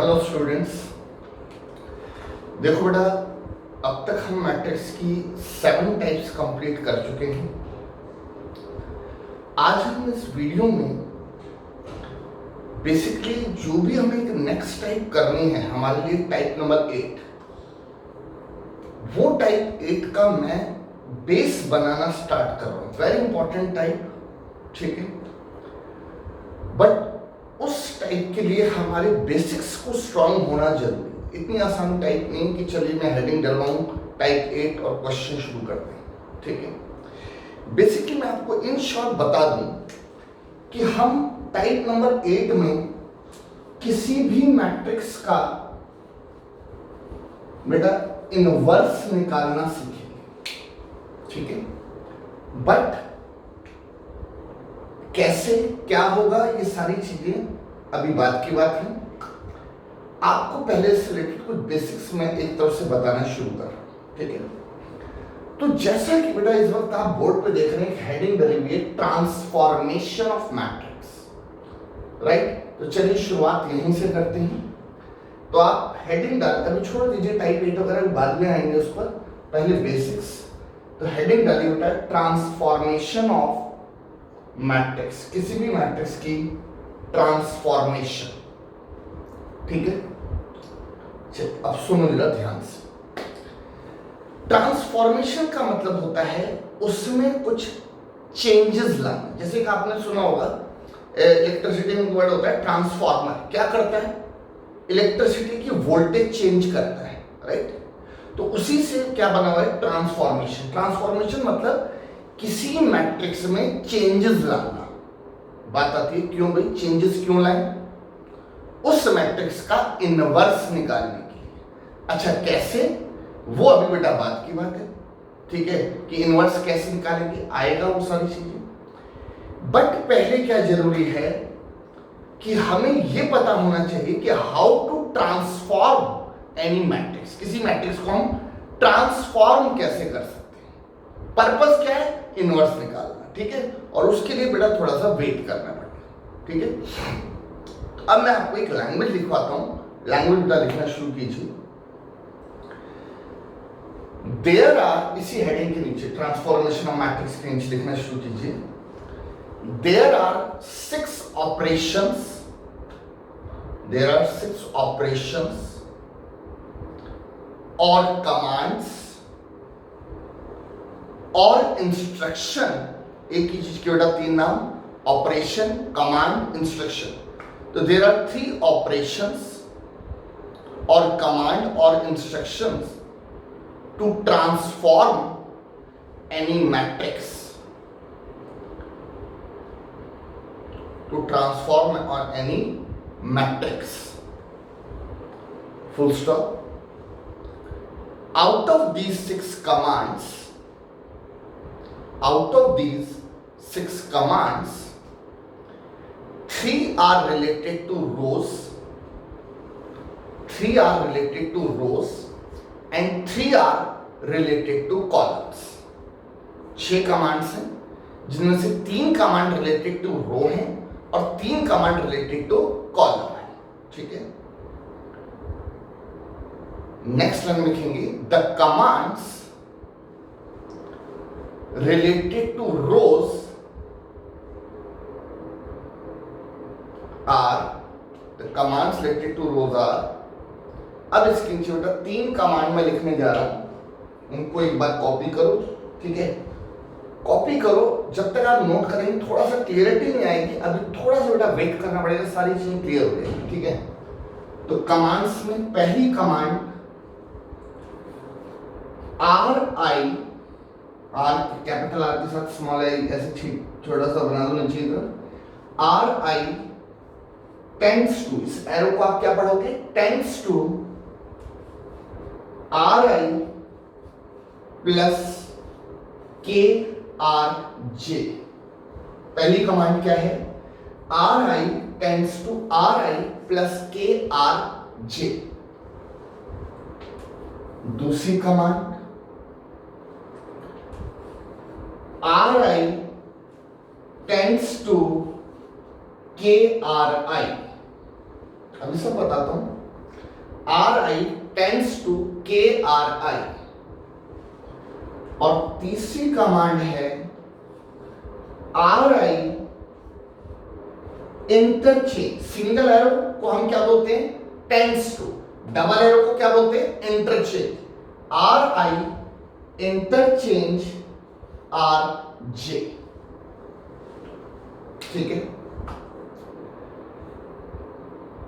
Hello students, देखो बेटा, अब तक हम मैट्रिक्स की 7 टाइप्स कंप्लीट कर चुके हैं। आज हम इस वीडियो में बेसिकली जो भी हमें एक नेक्स्ट टाइप करनी है हमारे लिए, टाइप नंबर 8, वो टाइप 8 का मैं बेस बनाना स्टार्ट कर रहा हूँ। वेरी इंपॉर्टेंट टाइप, ठीक है। बट उस टाइप के लिए हमारे बेसिक्स को स्ट्रांग होना जरूरी। इतनी आसान टाइप नहीं कि चलिए मैं हेडिंग डलवाऊं टाइप 8 और क्वेश्चन शुरू करते हैं, ठीक है। बेसिकली मैं आपको इन शॉर्ट बता दूं कि हम टाइप नंबर 8 में किसी भी मैट्रिक्स का बेटा इनवर्स निकालना सीखेंगे, ठीक है। बट कैसे क्या होगा ये सारी चीजें अभी बात की बात है। आपको पहले से रिलेटेड कुछ बेसिक्स में एक तरफ से बताना शुरू कर, ठीक है। तो जैसा कि बेटा इस वक्त आप बोर्ड पे देख रहे हैं, हेडिंग डली हुई है ट्रांसफॉर्मेशन ऑफ मैट्रिक्स, राइट। तो चलिए शुरुआत यहीं से करते हैं। तो आप हेडिंग डाल, अभी छोड़ दीजिए टाइप 8 वगैरह, बाद में आएंगे उस पर, पहले बेसिक्स। तो हेडिंग डाली होता है ट्रांसफॉर्मेशन ऑफ मैट्रिक्स, किसी भी मैट्रिक्स की ट्रांसफॉर्मेशन, ठीक है। चलिए अब सुनो जरा ध्यान से। ट्रांसफॉर्मेशन का मतलब होता है उसमें कुछ चेंजेस लाना। जैसे कि आपने सुना होगा इलेक्ट्रिसिटी में वर्ड होता है ट्रांसफॉर्मर, क्या करता है? इलेक्ट्रिसिटी की वोल्टेज चेंज करता है, राइट। तो उसी से क्या बना हुआ है? ट्रांसफॉर्मेशन। ट्रांसफॉर्मेशन मतलब किसी मैट्रिक्स में चेंजेस लाना। बात आती है क्यों भाई चेंजेस क्यों लाएं? उस मैट्रिक्स का इनवर्स निकालने के लिए। अच्छा कैसे, वो अभी बेटा बात की बात है, ठीक है, कि इनवर्स कैसे निकालेंगे, आएगा वो सारी चीजें। बट पहले क्या जरूरी है कि हमें यह पता होना चाहिए कि how to transform any matrix. किसी मैट्रिक्स को हम ट्रांसफॉर्म कैसे कर सकते हैं। पर्पस क्या है? इनवर्स निकालना, ठीक है। और उसके लिए बेटा थोड़ा सा वेट करना पड़ेगा, ठीक है। अब मैं आपको एक लैंग्वेज लिखवाता हूं, लैंग्वेज बेटा लिखना शुरू कीजिए। देयर आर, इसी हेडिंग के नीचे ट्रांसफॉर्मेशन ऑफ मैट्रिक्स के नीचे लिखना शुरू कीजिए। There are 6 operations, there are 6 operations और कमांड्स और इंस्ट्रक्शन। एक ही चीज के बेटा 3 नाम, ऑपरेशन, कमांड, इंस्ट्रक्शन। तो देयर आर 3 ऑपरेशंस और कमांड और instructions to transform any matrix, to transform on any matrix, full stop. Out of these 6 commands, out of these 6 commands, 3 are related to rows, 3 are related to rows and 3 are related to columns। 6 commands हैं जिनमें से 3 command related to रो हैं और 3 command related two column है, ठीक है। Next line लिखेंगे, the commands related to rows are, the commands related to rows are। अब इसके नीचे बेटा 3 कमांड में लिखने जा रहा हूं, उनको एक बार कॉपी करो, ठीक है। कॉपी करो, जब तक आप नोट करेंगे थोड़ा सा क्लियरिटी नहीं आएगी, अभी थोड़ा सा बेटा वेट करना पड़ेगा, सारी चीजें क्लियर हो जाएगी, ठीक है। तो कमांड्स में पहली command RI, are capital R के साथ स्मॉल आई ऐसे छोटा सा बना दो नीचे इधर। RI टेंड्स टू, इस एरो को आप क्या पढ़ोगे? Tends to RI plus KRJ। पहली कमांड क्या है? RI tends to RI plus KRJ। दूसरी command RI tends to KRI। अभी सब बताता हूं। RI tends to KRI। और तीसरी कमांड है RI इंटरचेंज। सिंगल एरो को हम क्या बोलते हैं? Tends to. डबल एरो को क्या बोलते हैं? इंटरचेंज। RI interchange RJ। ठीक है,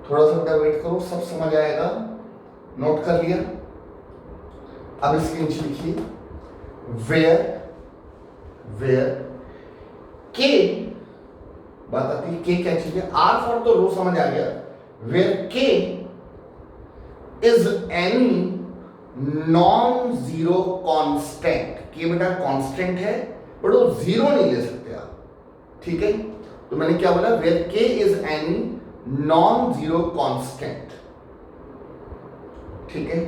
थोड़ा सा बेटा वेट करो, सब समझ आएगा। नोट कर लिया? अब इसके नीचे लिखिए वेयर के, बात आती है के क्या चीज है? आर फॉर तो रो समझ आ गया। वेयर के is any non zero constant. के बेटा कांस्टेंट है बट वो जीरो नहीं ले सकते आप, ठीक है? तो मैंने क्या बोला? वेयर के is any non zero constant, ठीक है?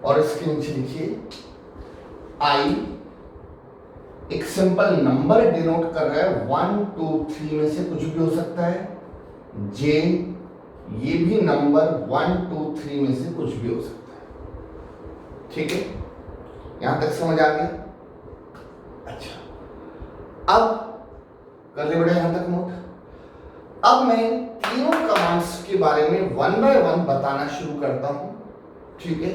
और इसके नीचे लिखिए आई एक सिंपल नंबर डिनोट कर रहा है, 1 2 3 में से कुछ भी हो सकता है। जे ये भी नंबर 1 2 3 में से कुछ भी हो सकता है, ठीक है? यहां तक समझ आ गया? अच्छा, अब कर ले बेटा यहां तक नोट। अब मैं तीनों कमांड्स के बारे में वन बाय वन बताना शुरू करता हूं, ठीक है,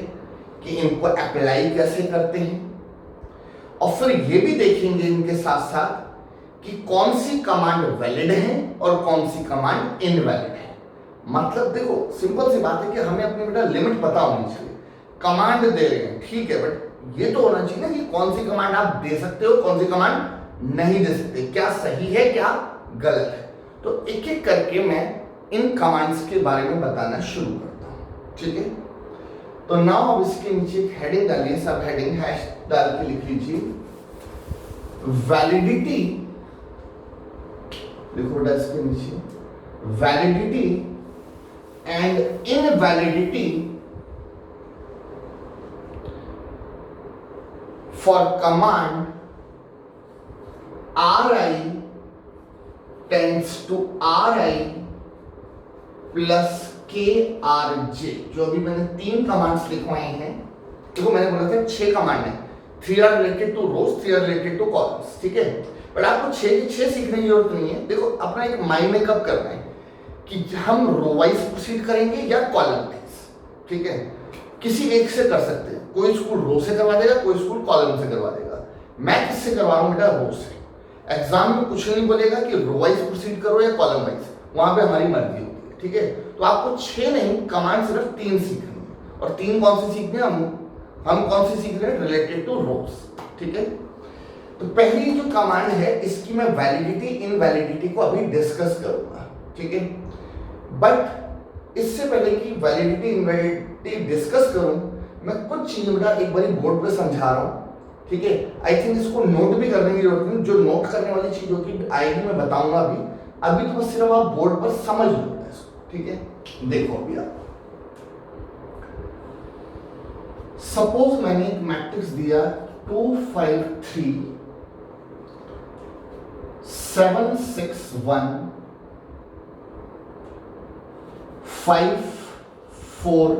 कि इनको अप्लाई कैसे करते हैं, और फिर ये भी देखेंगे इनके साथ साथ कि कौन सी कमांड वैलिड है और कौन सी कमांड इनवैलिड है। मतलब देखो सिंपल सी बात है कि हमें अपनी बेटा लिमिट पता होनी चाहिए। कमांड दे रहे हैं ठीक है, बट ये तो होना चाहिए ना कि कौन सी कमांड आप दे सकते हो, कौन सी कमांड नहीं दे सकते, क्या सही है क्या गलत है। तो एक एक करके मैं इन कमांड्स के बारे में बताना शुरू करता हूं, ठीक है? तो नाउ अब इसके नीचे एक हेडिंग डालिए, सब हेडिंग हैश डाल के लिख लीजिए वैलिडिटी, लिखो बेटा इसके नीचे validity and invalidity for command RI tends to RI plus KRJ। जो अभी मैंने 3 कमांड्स लिखवाए हैं, देखो मैंने बोला था 6 कमांड है, 3 are related to rows, 3 are related to columns, ठीक है? बट आपको 6 की 6 सीखने की जरूरत नहीं है। देखो अपना एक माइंड मेकअप करना है कि हम रो वाइज प्रोसीड करेंगे या कॉलम वाइज, ठीक है? किसी एक से कर सकते हैं, कोई स्कूल रो से करवा देगा, कोई स्कूल कॉलम से करवा देगा। मैं किससे करवा रहा हूँ बेटा? रो से। एग्जाम में कुछ नहीं बोलेगा कि रो वाइज प्रोसीड करो या कॉलम वाइज, वहां पे हमारी मर्जी होती है, ठीक है? तो आपको 6 नहीं, कमांड सिर्फ 3 सीखनी है। और 3 कौन सी सीखनी है? हम कौन सी सीख रहे हैं? रिलेटेड टू रोज, ठीक है? तो पहली जो कमांड है इसकी मैं वैलिडिटी इनवैलिडिटी को अभी डिस्कस करूंगा, ठीक है? बट इससे पहले कि वैलिडिटी इनवैलिडिटी डिस्कस करूं, मैं कुछ चीजें बेटा एक बारी बोर्ड पे समझा रहा हूं, ठीक है? आई थिंक इसको नोट भी करने की जरूरत नहीं। जो नोट करने वाली चीज होगी आएगी मैं बताऊंगा अभी तो बस सिर्फ आप बोर्ड पर समझ लो इसको, ठीक है? देखो अभी आप सपोज मैंने एक मैट्रिक्स दिया 2 5 3 7 6 1 5 4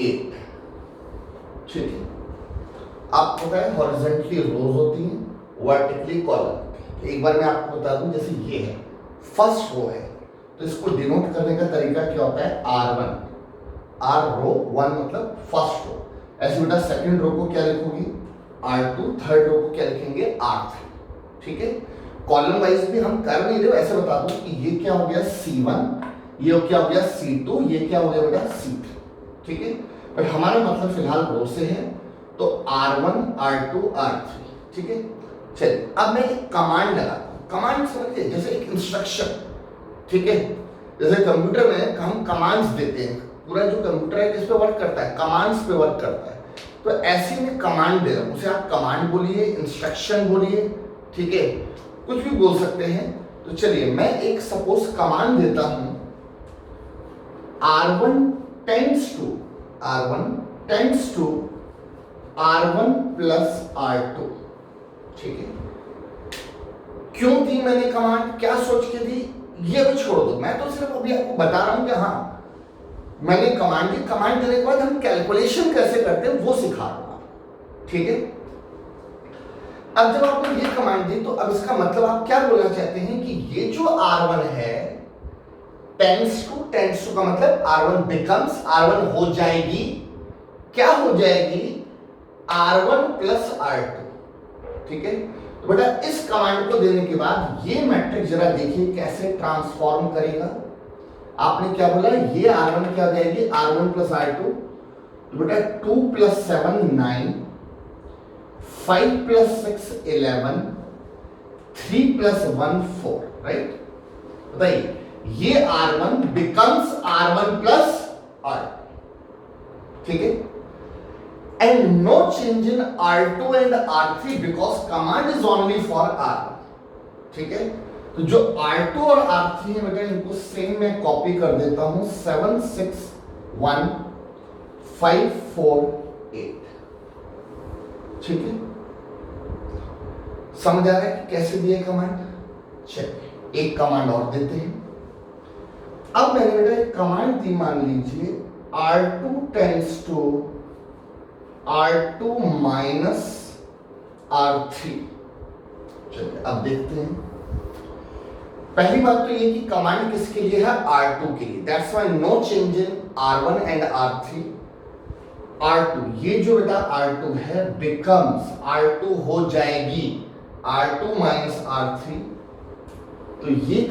8, ठीक है? आपको पता है हॉरिजॉन्टली रोज होती हैं, वर्टिकली कॉलम। एक बार मैं आपको बता दूं, जैसे ये है फर्स्ट रो है, तो इसको डिनोट करने का तरीका क्या होता है? R1, R रो 1 मतलब फर्स्ट रो। ऐसे बेटा सेकंड रो को क्या लिखोगी? R2, थर्ड रो को क्या लिखेंगे? R3, ठीक है? कॉलम वाइज भी हम कर नहीं रहे, ऐसे बता दूं कि ये क्या हो गया? C1, ये क्या हो गया? C2, ये क्या हो गया बेटा? C3, ठीक है? बट हमारा मतलब फिलहाल रो से है, तो R1, R2, R3, ठीक है? चलिए अब मैं एक कमांड लगाता हूं। कमांड समझिए जैसे एक इंस्ट्रक्शन, ठीक है? जैसे कंप्यूटर में हम कमांड्स देते हैं, पूरा जो कंप्यूटर है किस पे वर्क करता है? कमांड्स पे वर्क करता है। तो ऐसी में कमांड दे रहा हूं, उसे आप कमांड बोलिए, इंस्ट्रक्शन बोलिए, ठीक है? कुछ भी बोल सकते हैं। तो चलिए मैं एक सपोज कमांड देता हूं R1 tends to R1 plus R2, ठीक है? क्यों दी मैंने कमांड? क्या सोच के दी? ये भी छोड़ दो, मैं तो सिर्फ अभी आपको बता रहा हूं कि हाँ मैंने कमांड दी, कमांड देने के बाद हम कैलकुलेशन कैसे करते हैं वो सिखा रहा हूं, ठीक है। अब जब आपने ये कमांड दी तो अब इसका मतलब आप क्या बोलना चाहते हैं कि ये जो R1 है टेंड्स टू का मतलब R1 बिकम्स, R1 हो जाएगी, क्या हो जाएगी, R1 प्लस R2, ठीक है। तो बेटा इस कमांड को देने के बाद ये मैट्रिक्स जरा देखिए कैसे ट्रांसफॉर्म करेगा। आपने क्या बोला, ये R1 क्या हो जाएगी, R1 प्लस R2, तो बेटा 2 प्लस 7 9, 5 प्लस 6 11, 3 प्लस 1 4, राइट। बताइए ये R1 becomes R1 plus R2, ठीक है। And no change in R2 and R3 because command is only for R1, ठीक है। तो जो R2 और R3 है बेटा इनको सेम मैं कॉपी कर देता हूं, 7 6 1 5 4 8, ठीक है। समझ आ रहा है कि कैसे दिया कमांड। चलिए एक कमांड और देते हैं। अब मैंने बेटा एक कमांड दी, मान लीजिए R2 tends to R2 minus R3। चलिए अब देखते हैं। पहली बात तो ये कि कमांड किसके लिए है, R2 के लिए, that's why no change in R1 and R3। R2 ये जो बेटा R2 है बिकम्स, R2 हो जाएगी, R2 माइनस R3। तो ये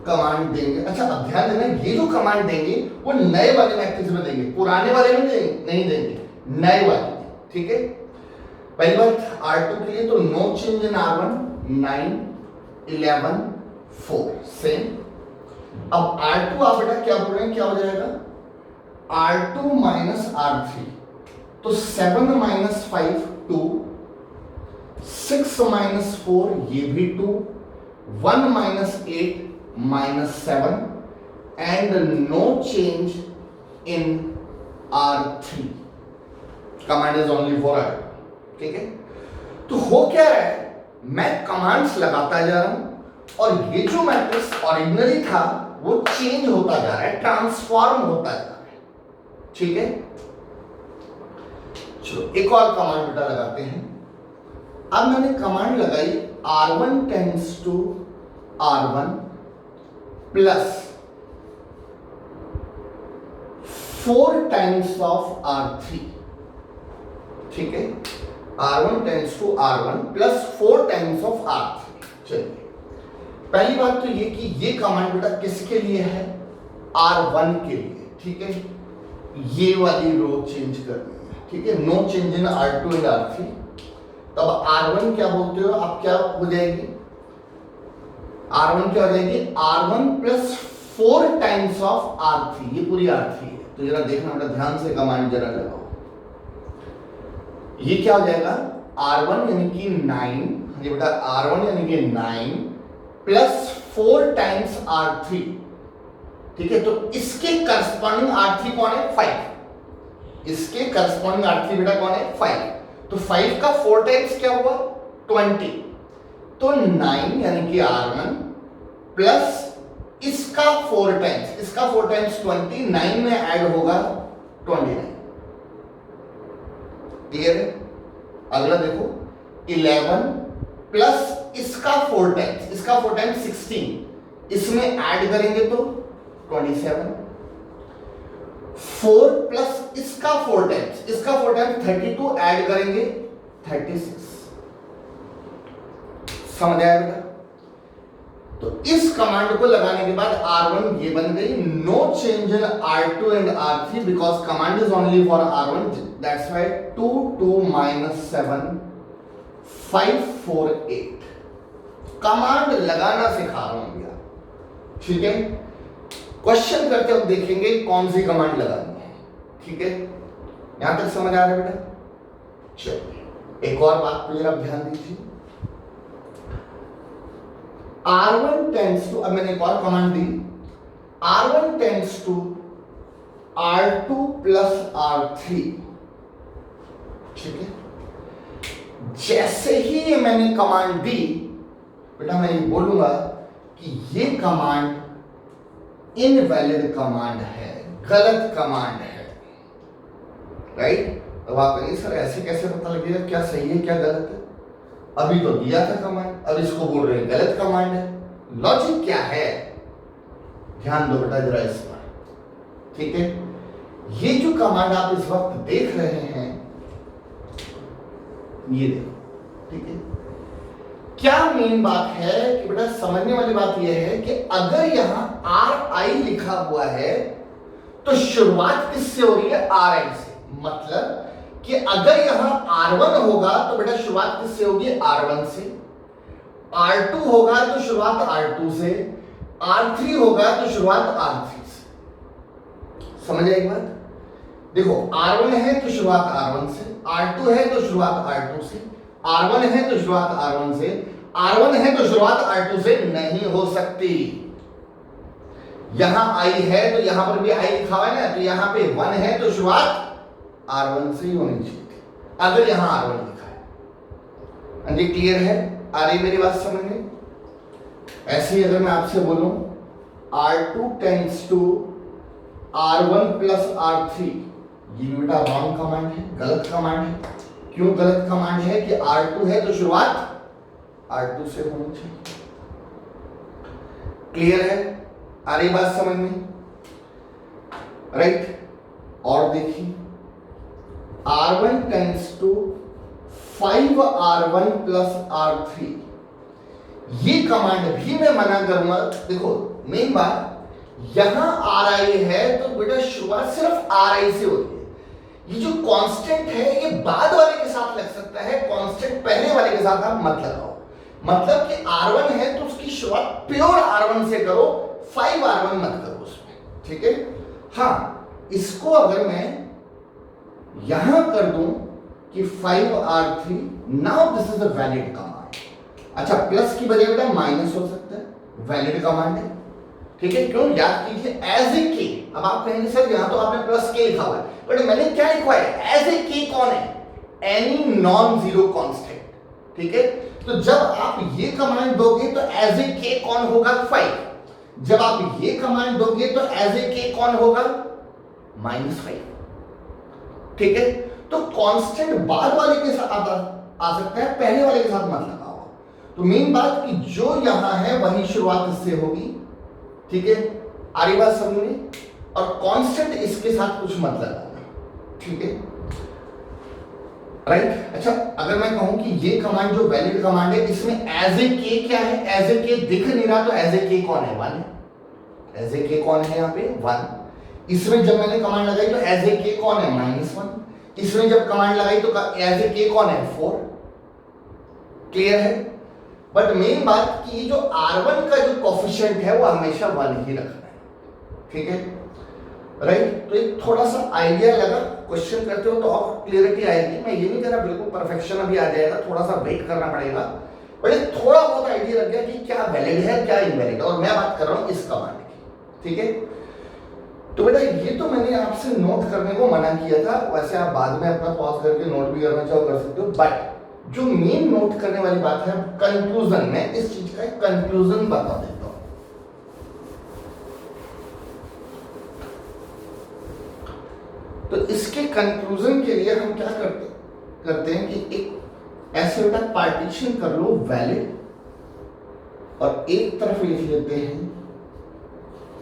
कमांड देंगे। अच्छा अब ध्यान देना, ये जो कमांड देंगे वो नए वाले मैट्रिक्स में देंगे, पुराने वाले में नहीं देंगे, नए वाले, ठीक है। पहली बात R2 के लिए तो no change in R1 9 11 4 same. अब R2 आप बेटा क्या बोल रहे हैं, क्या हो जाएगा, R2 माइनस R3, तो 7 माइनस 5 2, 6 माइनस 4 ये भी 2, 1 minus 8 minus 7 and no change in R3, command is only for R, ठीक है। तो हो क्या रहा है, मैं कमांड्स लगाता जा रहा हूं और ये जो मैट्रिक्स ओरिजिनली था वो चेंज होता जा रहा है, ट्रांसफॉर्म होता जा रहा है, ठीक है। चलो एक और कमांड बेटा लगाते हैं। अब मैंने कमांड लगाई R1 tends to R1 plus 4 times of R3, ठीक है। R1 tends to R1 plus 4 times of R3। चलिए पहली बात तो ये कि ये कमांड बेटा किसके लिए है, R1 के लिए, ठीक है। ये वाली रो चेंज करनी है, ठीक है। No change in R2 and R3। तब R1 क्या बोलते हो आप, क्या हो जाएगी, R1 क्या हो जाएगी, R1 plus 4 times of R3, ये पूरी R3 है। तो जरा देखना बेटा ध्यान से, कमांड जरा लगाओ। ये क्या हो जाएगा, R1 यानी कि 9, ये बेटा R1 यानी कि 9 प्लस 4 टाइम्स R3, ठीक है। तो इसके करस्पॉन्डिंग R3 कौन है, 5। इसके करस्पॉन्डिंग R3 बेटा कौन है, 5। तो 5 का 4 टाइम्स क्या हुआ, 20। तो 9 यानी कि R1 प्लस इसका 4 टाइम्स, इसका 4 टाइम्स 20, 9 में ऐड होगा 29। क्लियर है। अगला देखो 11 प्लस इसका 4 टाइम्स, इसका 4 टाइम्स 16, इसमें ऐड करेंगे तो 27। 4 प्लस इसका 4 टाइम्स, इसका 4 टाइम्स 32, ऐड करेंगे 36। समझ आया बेटा। तो इस कमांड को लगाने के बाद R1 ये बन गई, no change in R2 and R3 because command is only for R1, that's why 2 2 minus 7 5 4 8। Command लगाना सिखा रहा हूं भैया, ठीक है। क्वेश्चन करते वक्त देखेंगे कौन सी कमांड लगानी है, ठीक है। यहां तक समझ आ रहा है बेटा। चलिए एक और बात पर जरा ध्यान दीजिए। R1 टेंड्स टू, अब मैंने एक और कमांड दी, R1 tends to R2 plus R3, ठीक है। जैसे ही ये मैंने कमांड दी बेटा, मैं ये बोलूंगा कि ये कमांड इनवैलिड कमांड है, गलत कमांड है, राइट। अब आप कहेंगे सर ऐसे कैसे पता लगेगा क्या सही है क्या गलत है, अभी तो दिया था कमांड, अब इसको बोल रहे हैं गलत कमांड है। लॉजिक क्या है, ध्यान दो बेटा जरा इस पर, ठीक है। ये जो कमांड आप इस वक्त देख रहे हैं, ये देखो, ठीक है। क्या मेन बात है कि बेटा समझने वाली बात यह है कि अगर यहां RI लिखा हुआ है तो शुरुआत किससे हो रही है, RI से। मतलब कि अगर यहां R1 होगा तो बेटा शुरुआत किससे होगी, R1 से। R2 होगा तो शुरुआत R2 से। R3 होगा तो शुरुआत R3 से। समझ आई बात? देखो R1 है तो शुरुआत R1 से, R2 है तो शुरुआत R2 से, R1 है तो शुरुआत R1 से, R1 है तो शुरुआत R2 से नहीं हो सकती। यहां I है तो यहां पर भी I लिखा हुआ है ना, तो यहां पे 1 है तो शुरुआत R1 से ही होनी चाहिए थी, अगर यहां R1 लिखा है। अंजी क्लियर है, आ रही मेरी बात समझ में? ऐसे ही अगर मैं आपसे बोलूं R2 tends to R1 plus R3, ये बेटा रॉन्ग कमांड है, गलत कमांड है। क्यों गलत कमांड है कि R2 है तो शुरुआत R2 से होनी चाहिए। क्लियर है, आ रही बात समझ में, राइट। और देखिए R1 tends to 5R1 plus R3, ये कमांड भी मैं मना करूंगा। देखो मेन बात यहां RI है तो बेटा शुरुआत सिर्फ RI से होती है। ये जो कांस्टेंट है ये बाद वाले के साथ लग सकता है, कांस्टेंट पहले वाले के साथ आप मत लगाओ। मतलब कि R1 है तो उसकी शुरुआत प्योर R1 से करो, 5R1 मत करो उसमें, ठीक है। हाँ, इसको अगर मैं यहां कर दूं कि 5R3, now this is a valid command. अच्छा, प्लस की बजाय बेटा माइनस हो सकता है, वैलिड कमांड है, ठीक है। क्यों, याद कीजिए एज ए के। अब आप कहेंगे सर यहां तो आपने प्लस के लिखा हुआ है, बट मैंने क्या लिखा है, एज ए के कौन है, एनी नॉन जीरो कांस्टेंट, ठीक है। तो जब आप ये कमांड दोगे तो एज ए के कौन होगा, 5। जब आप ये कमांड दोगे तो एज ए के कौन होगा, -5, ठीक है। तो कांस्टेंट बाद वाले के साथ आ सकता है, पहले वाले के साथ मत लगाओ। तो मेन बात कि जो यहां है वही शुरुआत इससे होगी, ठीक है। आ रही बात समझ में? और कांस्टेंट इसके साथ कुछ मत लगाना, ठीक है, राइट। अच्छा, अगर मैं कहूं कि ये कमांड जो वैलिड कमांड है इसमें एज ए के क्या है, एज ए के दिख नहीं रहा, तो एज ए के कौन है, 1। एज ए के कौन है यहाँ पे, 1। इसमें जब मैंने कमांड लगाई तो एज ए के कौन है, -1। इसमें जब कमांड लगाई तो एज ए के कौन है, 4। क्लियर है। बट मेन बात कि ये जो R1 का जो कोफिशिएंट है वो हमेशा 1 ही रखना है, ठीक है, राइट। तो एक थोड़ा सा आइडिया लगा, क्वेश्चन करते हो तो और क्लियरिटी आएगी। मैं ये नहीं कह रहा बिल्कुल परफेक्शन अभी आ जाएगा, थोड़ा सा वेट करना पड़ेगा, बट एक थोड़ा बहुत आइडिया लग गया कि क्या वैलिड है क्या इनवैलिड। और मैं बात कर रहा हूं इस कमांड की, ठीक है। तो बेटा ये तो मैंने आपसे नोट करने को मना किया था, वैसे आप बाद में अपना पॉज करके नोट भी करना चाहो कर सकते हो, बट जो मेन नोट करने वाली बात है कंक्लूजन में, इस चीज का एक कंक्लूजन बता देता हूं। तो इसके कंक्लूजन के लिए हम क्या करते हैं कि एक ऐसे बेटा पार्टीशन कर लो वैलिड, और एक तरफ लिख लेते हैं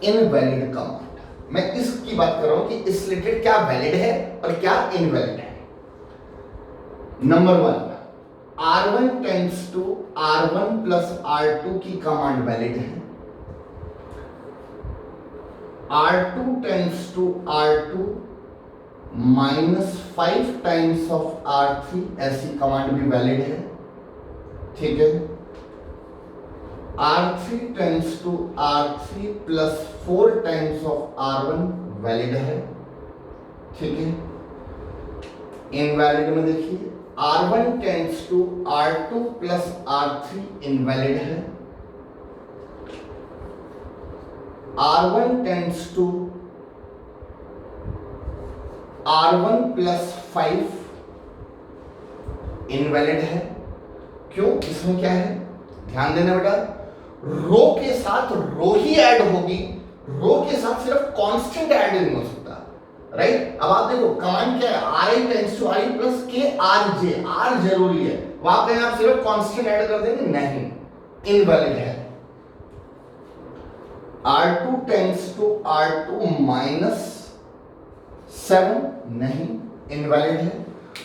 इनवैलिड कमांड। मैं इसकी बात कर रहा हूं कि इस रिलेटेड क्या वैलिड है और क्या इनवैलिड है। Number 1, R1 tends to R1 plus R2 की कमांड वैलिड है। R2 tends to R2 -5 times of R3, ऐसी कमांड भी वैलिड है, ठीक है। R3 tends to R3 plus 4 times of R1 valid है, ठीक है। इनवैलिड में देखिए R1 tends to R2 plus R3 invalid है। R1 tends to R1 plus 5 invalid है। क्यों, इसमें क्या है, ध्यान देना बेटा, रो के साथ रो ही ऐड होगी रो के साथ सिर्फ कांस्टेंट ऐड नहीं हो सकता, राइट। अब आप देखो कमांड क्या है, R I tends to I plus K R J, R जरूरी है, वहां पे आप सिर्फ कांस्टेंट ऐड कर देंगे, नहीं, इनवैलिड है। R2 tends to R2 minus 7, नहीं, इनवैलिड है।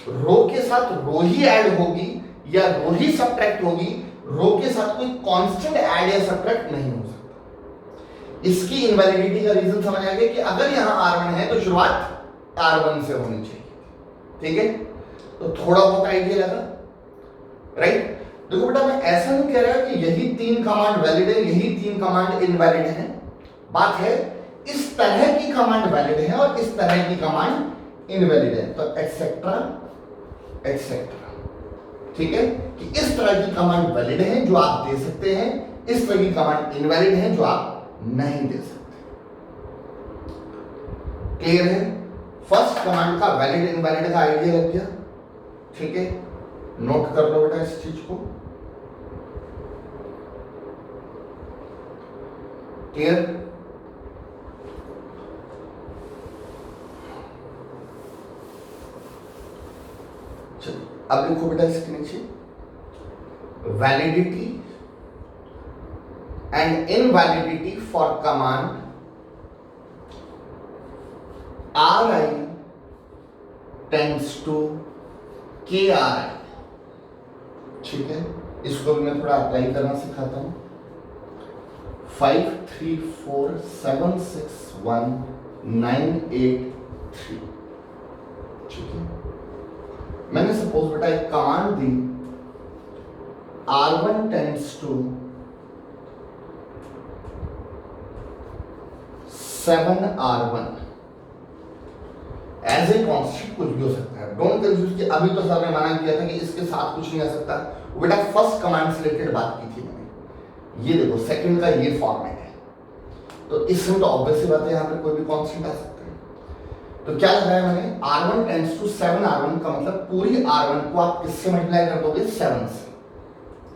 रो के साथ रो ही ऐड होगी या रो ही सब्ट्रैक्ट होगी, रो के साथ कोई कांस्टेंट ऐड या सब्ट्रैक्ट नहीं हो सकता। इसकी इनवैलिडिटी का रीजन समझ आ गया कि अगर यहां R1 है तो शुरुआत R1 से होनी चाहिए, ठीक है। तो थोड़ा बहुत आइडिया लगा, राइट। देखो बेटा मैं ऐसा नहीं कह रहा कि यही 3 कमांड वैलिड है, यही 3 कमांड इनवैलिड है। बात है इस तरह की कमांड वैलिड है और इस तरह की कमांड इनवैलिड है, तो एटसेट्रा एटसेट्रा, ठीक है, कि इस तरह की कमांड वैलिड है जो आप दे सकते हैं, इस तरह की कमांड इनवैलिड है जो आप नहीं दे सकते। क्लियर है? फर्स्ट कमांड का वैलिड इनवैलिड का आइडिया लग गया, ठीक है। नोट कर लो बेटा इस चीज को, क्लियर। चलो अब लिखो बेटा इसके नीचे validity and invalidity for command R I tends to K R I, ठीक है। इसको भी मैं थोड़ा अप्लाई करना सिखाता हूं। 5 3 4 7 6 1 9 8 3, ठीक है। मैंने सपोज बेटा एक कमांड दी R1 tends to 7R1 as a constant, कुछ भी हो सकता है, डोंट कंफ्यूज कि अभी तो सर ने मना किया था कि इसके साथ कुछ नहीं आ सकता, वो बेटा फर्स्ट कमांड से रिलेटेड बात की थी मैंने। ये देखो सेकंड का ये फॉर्मेट है, तो इसमें तो ऑब्वियस सी बात है, यहाँ पे कोई भी कॉन्स्टेंट आ सकता है। तो क्या लगाया मैंने, R1 टेंड्स टू 7R1 का मतलब पूरी R1 को आप किससे मल्टीप्लाई कर दोगे, 7 से,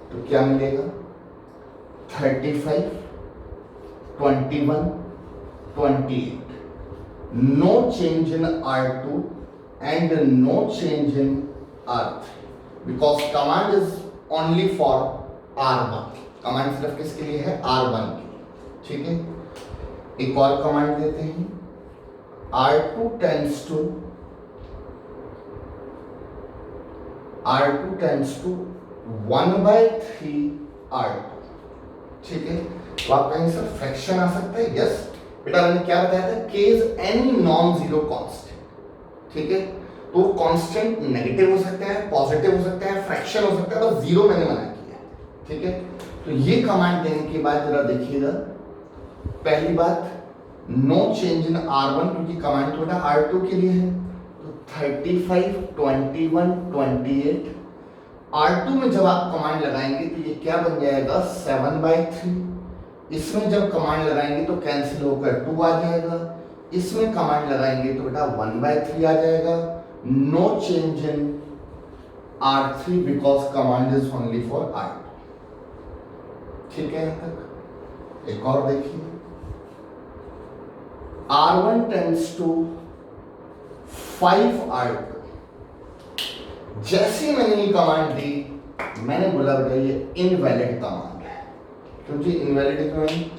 तो क्या मिलेगा 35 21 28, no change in R2 and no change in R3 because command is only for R1, command सिर्फ किसके लिए है, R1 के लिए, ठीक है। एक और कमांड देते हैं R2 टेंड्स टू 1/3 R2, ठीक है। तो आप कहेंगे सर फ्रैक्शन आ सकता है, यस बेटा मैंने क्या बताया था, k is any non zero constant, ठीक है। तो कांस्टेंट नेगेटिव हो सकता है, पॉजिटिव हो सकता है, फ्रैक्शन हो सकता है, बस जीरो मैंने मना किया, ठीक है। तो ये कमांड देने के बाद जरा देखिएगा, पहली बात नो चेंज इन R1 क्योंकि कमांड थोड़ा R2 के लिए है, तो 35 21 28 R2 में जब आप कमांड लगाएंगे तो ये क्या बन जाएगा 7/3, इसमें जब कमांड लगाएंगे तो कैंसिल होकर 2 आ जाएगा, इसमें कमांड लगाएंगे तो बेटा 1/3 आ जाएगा। No change in R3 because command is only for R2, ठीक है। यहां तक एक और देखिए, R1 टेंड्स टू 5R2, जैसे मैंने ये कमांड दी मैंने बोला बेटा ये इनवैलिड कमांड है, क्योंकि इनवैलिड में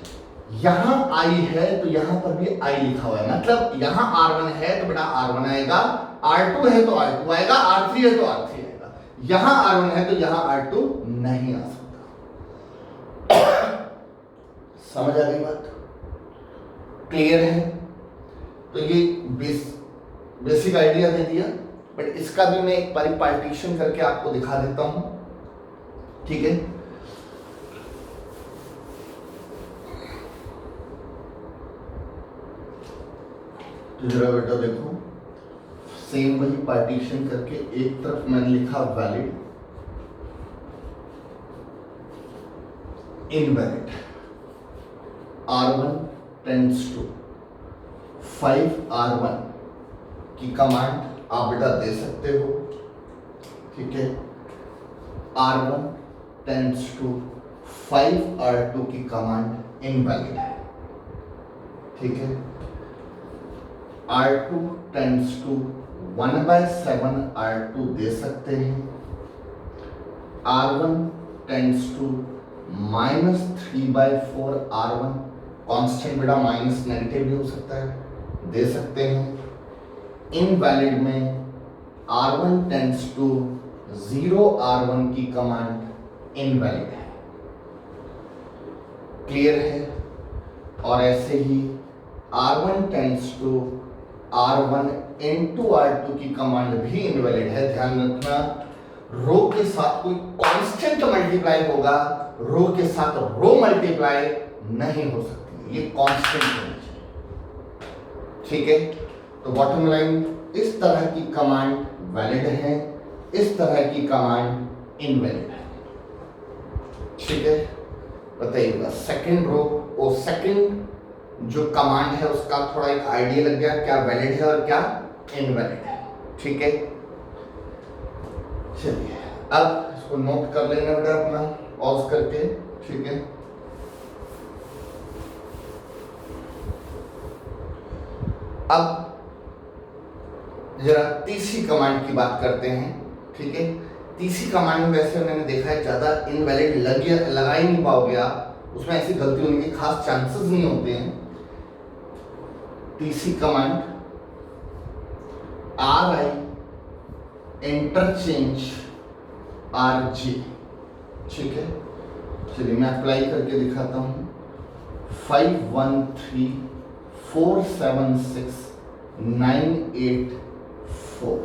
यहां आई है तो यहां पर भी आई लिखा हुआ है, मतलब यहां R1 है तो बेटा R1 आएगा, R2 है तो R2 आएगा, R3 है तो R3 आएगा, यहां R1 है तो यहां R2 नहीं आ सकता। समझ आ गई बात, क्लियर है? तो ये बेसिक आइडिया दे दिया, बट इसका भी मैं एक बार पार्टीशन करके आपको दिखा देता हूं, ठीक है। तो जरा बेटा देखो, सेम वही पार्टीशन करके एक तरफ मैंने लिखा valid, invalid, R1 tends to 5R1 की कमांड आप बेटा दे सकते हो, ठीक है। R1 टेंड्स टू 5R2 की कमांड इनवैलिड है, ठीक है, R2 टेंड्स टू 1/7 R2 दे सकते हैं, R1 tends to -3/4 R1, constant बेटा माइनस नेगेटिव भी हो सकता है, दे सकते हैं। इनवैलिड में R1 टेंड्स टू 0 R1 की कमांड इनवैलिड है, क्लियर है। और ऐसे ही R1 tends to R1 into R2 की कमांड भी इनवैलिड है। ध्यान रखना, रो के साथ कोई कांस्टेंट मल्टीप्लाई होगा, रो के साथ रो मल्टीप्लाई नहीं हो सकती, ये कांस्टेंट होनी चाहिए, ठीक है। तो बॉटम लाइन, इस तरह की कमांड वैलिड है, इस तरह की कमांड इनवैलिड है, ठीक है। बताइएगा सेकंड रो और सेकंड जो कमांड है उसका थोड़ा एक आइडिया लग गया, क्या वैलिड है और क्या इनवैलिड है, ठीक है। चलिए अब इसको नोट कर लेना बेटा अपना पॉज करके, ठीक है। अब जरा तीसरी कमांड की बात करते हैं, ठीक है। तीसरी कमांड में वैसे मैंने देखा है ज्यादा इनवैलिड लगा ही नहीं पाओगे आप, उसमें ऐसी गलती होने के खास चांसेस नहीं होते हैं। तीसरी कमांड RI इंटरचेंज RJ, ठीक है। चलिए मैं अप्लाई करके दिखाता हूं। 5 1 3 4 7 6 9 8 4,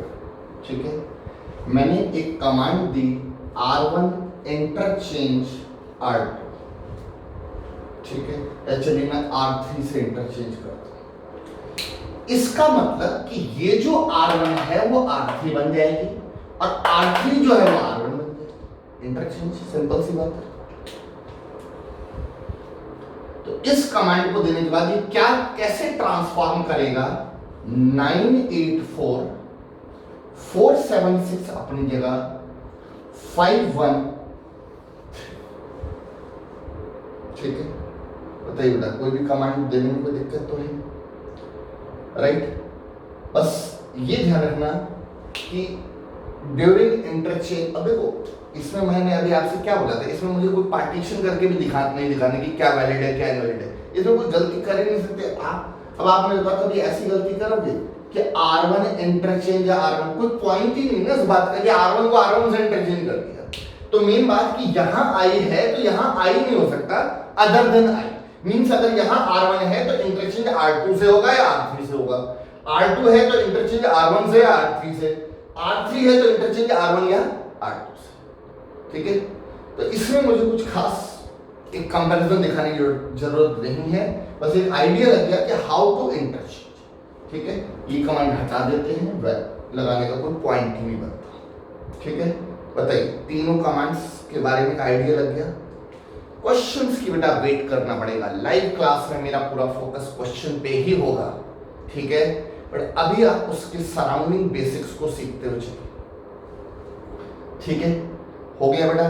ठीक है। मैंने एक कमांड दी R1 इंटरचेंज R2, ठीक है। चलिए मैं R3 से इंटरचेंज करता हूं। इसका मतलब कि ये जो R1 है वो R3 बन जाएगी और R3 जो है वो R1 बन जाएगी, इंटरचेंज, सिंपल सी बात है। तो इस कमांड को देने के बाद ये क्या कैसे ट्रांसफॉर्म करेगा, 984 476 अपनी जगह 5 1, ठीक है। बताइए बेटा कोई भी कमांड देने में कोई दिक्कत तो नहीं, राइट। बस ये ध्यान रखना कि ड्यूरिंग इंटरचेंज, अब देखो इसमें मैंने अभी आपसे क्या बोला था, इसमें मुझे कोई पार्टीशन करके भी नहीं दिखाने की क्या वैलिड है क्या इनवैलिड है, इसमें कोई गलती कर ही नहीं सकते आप। अब आप मेरे पास कभी ऐसी गलती करोगे कि R1 इंटरचेंज या R1, कोई पॉइंट ही नहीं ना इस बात का कि R1 को R1 से इंटरचेंज कर दिया। तो मेन बात कि यहां I है तो यहां I नहीं हो सकता अदर देन I, मींस अगर यहां R1 है तो इंटरचेंज R2 से होगा या R3 से होगा, R2 है तो इंटरचेंज R1 से या R3 से, R3 है तो इंटरचेंज R1 या R2 से, ठीक है। तो इसमें मुझे कुछ खास एक कंपैरिजन दिखाने की जरूरत नहीं है, बस एक आइडिया लग गया कि हाउ टू इंटरचेंज, ठीक है। ये कमांड हटा देते हैं, लगाने का कोई पॉइंट ही नहीं बनता, ठीक है। बताइए तीनों कमांड्स के बारे में आइडिया लग गया। क्वेश्चंस की बेटा वेट करना पड़ेगा, लाइव क्लास में मेरा पूरा फोकस क्वेश्चन पे ही होगा, ठीक है। बट अभी आप उसके सराउंडिंग बेसिक्स को सीखते हुए चलिए, ठीक है। हो गया बेटा,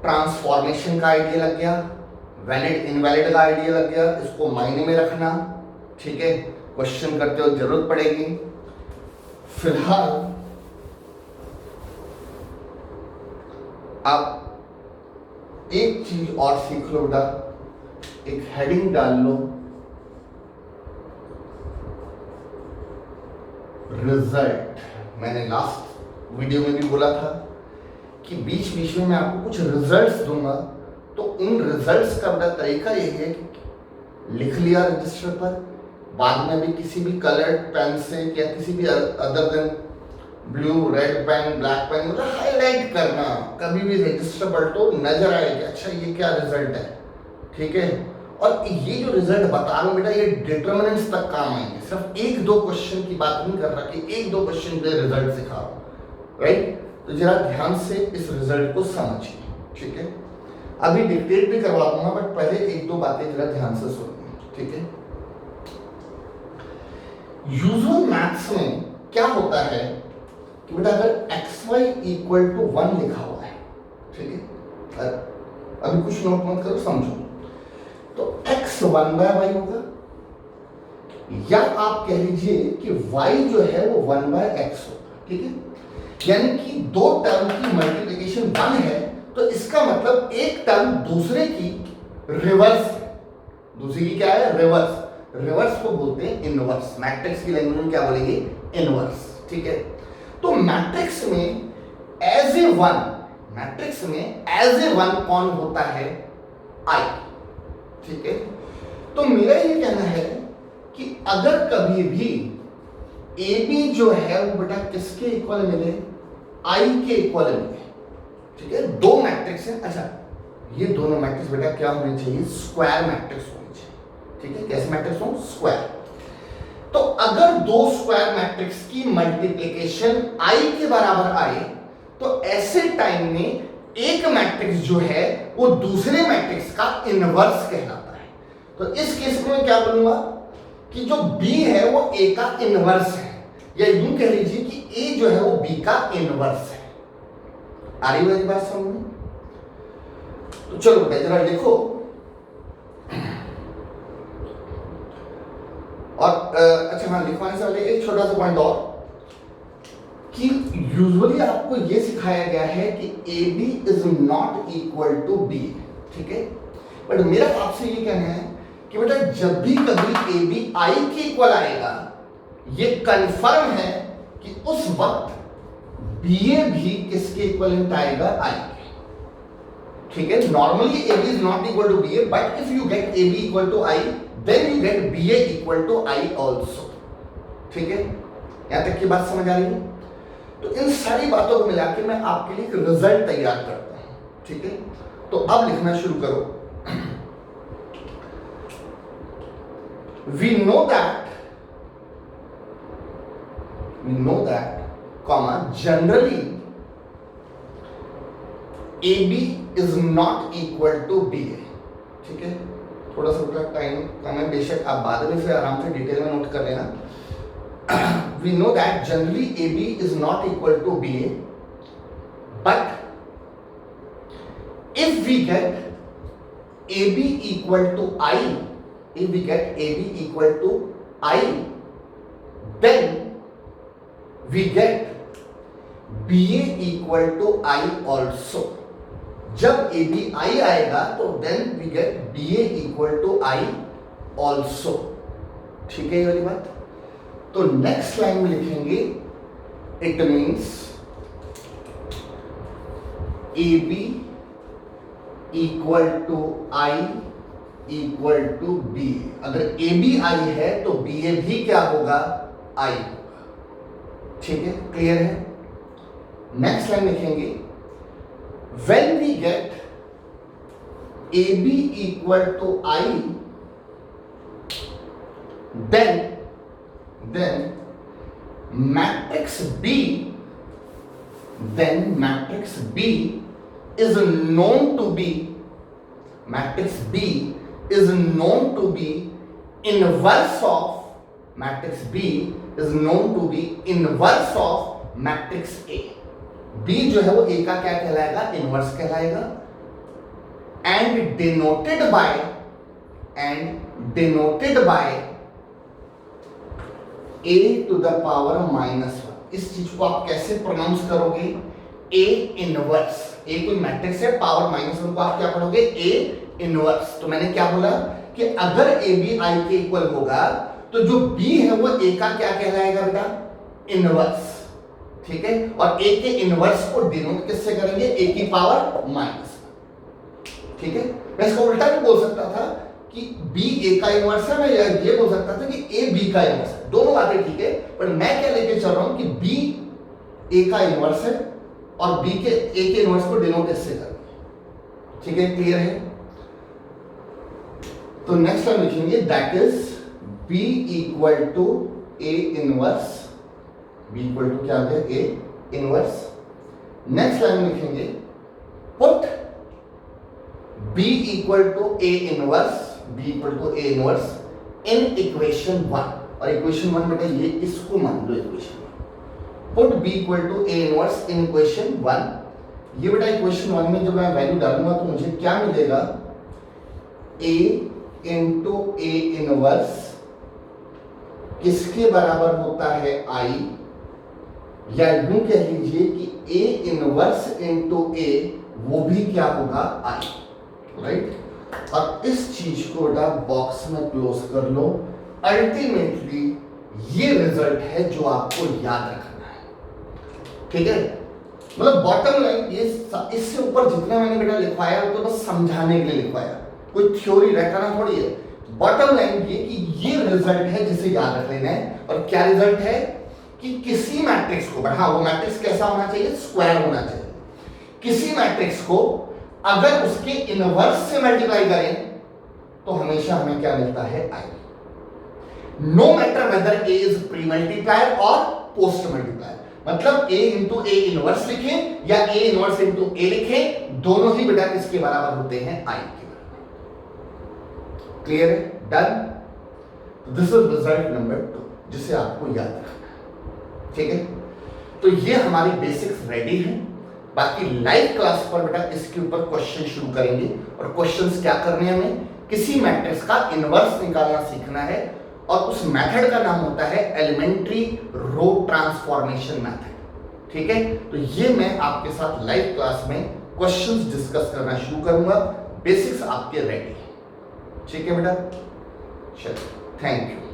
ट्रांसफॉर्मेशन का आइडिया लग गया, वैलिड इनवैलिड का आइडिया लग गया, इसको मायने में रखना, ठीक है। क्वेश्चन करते हो जरूरत पड़ेगी। फिलहाल आप एक चीज और सीख लो बेटा, एक हेडिंग डाल लो, रिजल्ट। मैंने लास्ट वीडियो में भी बोला था कि बीच बीच में मैं आपको कुछ रिजल्ट्स दूंगा, तो उन रिजल्ट्स का बड़ा तरीका यही है कि लिख लिया रजिस्टर पर, बाद में भी किसी भी कलर्ड पेन से या किसी भी other than blue, red pen, black pen, मतलब हाईलाइट करना, कभी भी रजिस्टर पलटो नजर आए कि अच्छा ये क्या रिजल्ट है, ठीक है। और ये जो रिजल्ट बता रहा हूं बेटा ये डिटरमिनेंट्स तक काम आएंगे, सिर्फ एक दो क्वेश्चन की बात नहीं कर रहा कि एक दो क्वेश्चन पे रिजल्ट सिखा रहा हूं, राइट। तो जरा ध्यान से इस रिजल्ट को समझिए, ठीक है। अभी डिक्टेट भी करवा दूंगा बट पहले एक दो बातें जरा ध्यान से सुनिए, ठीक है। यूजुअल मैथ्स में क्या होता है कि बेटा अगर xy इक्वल टू 1 लिखा हुआ है, ठीक है, अभी कुछ नोट मत करो, समझो। तो x 1/y होगा, या आप कह लीजिए कि y जो है वो 1/x होगा, ठीक है। यानी कि दो टर्म की मल्टीप्लिकेशन 1 है तो इसका मतलब एक टर्म दूसरे की रिवर्स है। दूसरी की क्या है? रिवर्स। रिवर्स को बोलते हैं इनवर्स। मैट्रिक्स की लैंग्वेज में क्या बोलेंगे? इनवर्स, ठीक है। तो मैट्रिक्स में एज ए वन, मैट्रिक्स में एज ए वन कौन होता है? आई, ठीक है। तो मेरा ये कहना है कि अगर कभी भी ए बी जो है वो बेटा किसके इक्वल मिले? आई के इक्वल मिले, ठीक है। दो मैट्रिक्स है। अच्छा, ये दोनों मैट्रिक्स बेटा क्या होने चाहिए? स्क्वायर मैट्रिक्स होने चाहिए, ठीक है। कैसे मैट्रिक्स हो? स्क्वायर। तो अगर दो स्क्वायर मैट्रिक्स की मल्टीप्लिकेशन आई के बराबर आए तो ऐसे टाइम में एक मैट्रिक्स जो है वो दूसरे मैट्रिक्स का इनवर्स कहलाता है। तो इस केस में मैं क्या बोलूंगा कि जो B है वो A का इनवर्स है, या यूं कह लीजिए कि A जो है वो B का इनवर्स है। आ रही मेरी बात समझ में? तो चलो बेटा जरा देखो, और अच्छा हाँ, लिखवाने से पहले एक छोटा सा पॉइंट और कि यूजुअली आपको ये सिखाया गया है कि A B is not equal to B, ठीक है। बट मेरा आपसे ये कहना है कि बेटा जब भी कभी ए बी आई के इक्वल आएगा, ये कंफर्म है कि उस वक्त बी ए भी किसके इक्वलेंट आएगा? आई के, ठीक है। Normally A B is not equal to B A, but if you get A B equal to I then you get B A equal to I also, ठीक है। यहां तक की बात समझ आ रही है? तो इन सारी बातों को मिला के मैं आपके लिए एक रिजल्ट तैयार करता हूं, ठीक है। तो अब लिखना शुरू करो। we know that comma generally AB is not equal to BA, ठीक है। थोड़ा सा टाइम कम है, बेशक आप बाद में से आराम से डिटेल में नोट कर लेना। We know that generally AB is not equal to BA, but if we get AB equal to I, if we get AB equal to I, then we get BA equal to I also. जब AB I आएगा तो then we get BA equal to I also, ठीक है ये वाली बात। तो next line में लिखेंगे it means A B equal to I equal to B. अगर ए बी आई है तो बी ए भी क्या होगा? आई होगा, ठीक है। क्लियर है? नेक्स्ट लाइन लिखेंगे when we get A B equal to I then matrix B is known to be inverse of matrix A। B जो है वो A का क्या कहलाएगा? इनवर्स कहलाएगा। and denoted by a to the power -1। इस चीज को आप कैसे प्रोनाउंस करोगे? a inverse. a कोई मैट्रिक्स है, पावर -1 को आप क्या पढ़ोगे? a inverse. तो मैंने क्या बोला कि अगर a b i के इक्वल होगा तो जो b है वो a का क्या कहलाएगा बेटा? इनवर्स, ठीक है। और a के इनवर्स को डिनोट किससे करेंगे? a की पावर -1, ठीक है। मैं इसको उल्टा भी बोल सकता था कि B A का इनवर्स है, मैं ये बोल सकता था कि A B का इनवर्स है। दोनों बातें ठीक है, पर मैं क्या लेके चल रहा हूं कि B A का इनवर्स है और B के A के इनवर्स को डिनोट इससे करेंगे, ठीक है। क्लियर है? तो नेक्स्ट लाइन लिखेंगे that is B equal to A inverse. B equal to क्या है? A inverse. नेक्स्ट लाइन लिखेंगे put B equal to A inverse, in equation 1। और equation 1 बेटा ये इसको मान लो equation 1। Put B equal to A inverse in equation 1। ये बेटा equation 1 में जब मैं वैल्यू डालूंगा तो मुझे क्या मिलेगा? A into A inverse किसके बराबर होता है I, या यूं कह लीजिए कि A इनवर्स इंटू A वो भी क्या होगा I, राइट। और इस चीज को बेटा बॉक्स में क्लोज कर लो। अल्टीमेटली ये रिजल्ट है जो आपको याद रखना है, ठीक है। मतलब बॉटम लाइन ये, इससे ऊपर जितना मैंने बेटा लिखवाया वो तो बस समझाने के लिए लिखवाया, कोई थ्योरी रटना थोड़ी है। बॉटम लाइन ये कि ये रिजल्ट है जिसे याद रख लेना है। और क्या रिजल्ट है कि किसी मैट्रिक्स को, हाँ वो मैट्रिक्स कैसा होना चाहिए, स्क्वायर होना चाहिए। किसी मैट्रिक्स को अगर उसके इनवर्स से मल्टीप्लाई करें तो हमेशा हमें क्या मिलता है, I। No matter whether A is pre multiplier और पोस्ट मल्टीप्लायर, मतलब A इंटू A इनवर्स लिखें या A इनवर्स इंटू A लिखें, दोनों ही बेटा किसके बराबर होते हैं, I के बराबर। क्लियर है, done. This is result number 2 जिसे आपको याद रखना है, ठीक है। तो ये हमारी बेसिक्स रेडी हैं। बाकी लाइव क्लास पर बेटा इसके ऊपर क्वेश्चन शुरू करेंगे। और क्वेश्चंस क्या करने हैं, हमें किसी मैट्रिक्स का इनवर्स निकालना सीखना है और उस मेथड का नाम होता है एलिमेंट्री रो ट्रांसफॉर्मेशन मेथड, ठीक है। तो ये मैं आपके साथ लाइव क्लास में क्वेश्चंस डिस्कस करना शुरू करूंगा। बेसिक्स आपके रेडी है, ठीक है बेटा। चलो, थैंक यू।